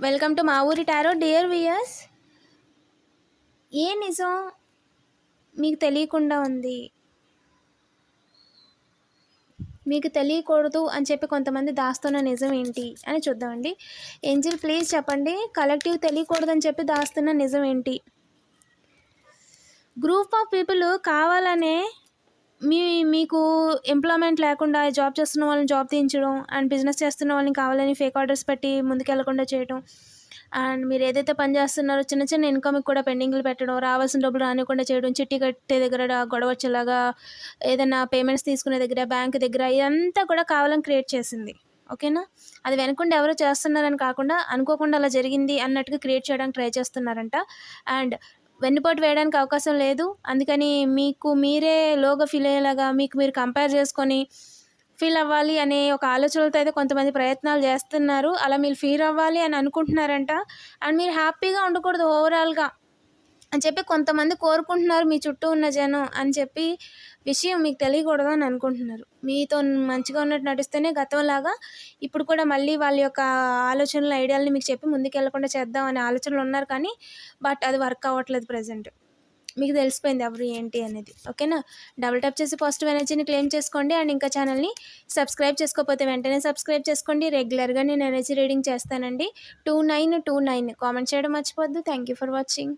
Welcome to మా ఊరి tarot. Dear weirs, ఏ నిజం మీకు తెలియకుండా ఉంది, మీకు తెలియకూడదు అని చెప్పి కొంతమంది దాస్తున్న నిజం ఏంటి అని చూద్దామండి. ఏంజిల్ ప్లీజ్ చెప్పండి, కలెక్టివ్ తెలియకూడదని చెప్పి దాస్తున్న నిజం ఏంటి? గ్రూప్ ఆఫ్ పీపుల్ కావాలనే మీకు ఎంప్లాయ్మెంట్ లేకుండా జాబ్ చేస్తున్న వాళ్ళని జాబ్ తీయించడం, అండ్ బిజినెస్ చేస్తున్న వాళ్ళని కావాలని ఫేక్ ఆర్డర్స్ పెట్టి ముందుకెళ్లకుండా చేయడం, అండ్ మీరు ఏదైతే పని చేస్తున్నారో చిన్న చిన్న ఇన్కమ్కి కూడా పెండింగ్లు పెట్టడం, రావాల్సిన డబ్బులు రానివ్వకుండా చేయడం, చిట్టి కట్టే దగ్గర గొడవ వచ్చేలాగా, ఏదైనా పేమెంట్స్ తీసుకునే దగ్గర, బ్యాంక్ దగ్గర, ఇదంతా కూడా కావాలని క్రియేట్ చేసింది. ఓకేనా? అది వెనకుండా ఎవరో చేస్తున్నారని కాకుండా అనుకోకుండా అలా జరిగింది అన్నట్టుగా క్రియేట్ చేయడానికి ట్రై చేస్తున్నారంట. అండ్ వెన్నుపోటు వేయడానికి అవకాశం లేదు. అందుకని మీకు మీరే లోగా ఫీల్ అయ్యేలాగా మీకు మీరు కంపేర్ చేసుకొని ఫీల్ అవ్వాలి అనే ఒక ఆలోచనలతో అయితే కొంతమంది ప్రయత్నాలు చేస్తున్నారు. అలా మీరు ఫీల్ అవ్వాలి అని అనుకుంటున్నారంట. అండ్ మీరు హ్యాపీగా ఉండకూడదు ఓవరాల్గా అని చెప్పి కొంతమంది కోరుకుంటున్నారు, మీ చుట్టూ ఉన్న జనం అని చెప్పి విషయం మీకు తెలియకూడదు అని అనుకుంటున్నారు. మీతో మంచిగా ఉన్నట్టు నటిస్తేనే గతంలాగా ఇప్పుడు కూడా మళ్ళీ వాళ్ళ యొక్క ఆలోచనలు, ఐడియాలని మీకు చెప్పి ముందుకెళ్లకుండా చేద్దాం అనే ఆలోచనలు ఉన్నారు. కానీ బట్ అది వర్క్ అవ్వట్లేదు ప్రజెంట్. మీకు తెలిసిపోయింది ఎవరు ఏంటి అనేది. ఓకేనా? డబుల్ ట్యాప్ చేసి పాజిటివ్ ఎనర్జీని క్లెయిమ్ చేసుకోండి. అండ్ ఇంకా ఛానల్ని సబ్స్క్రైబ్ చేసుకోకపోతే వెంటనే సబ్స్క్రైబ్ చేసుకోండి. రెగ్యులర్గా నేను ఎనర్జీ రీడింగ్ చేస్తానండి. 2929 కామెంట్ చేయడం మర్చిపోద్దు. Thank you for watching.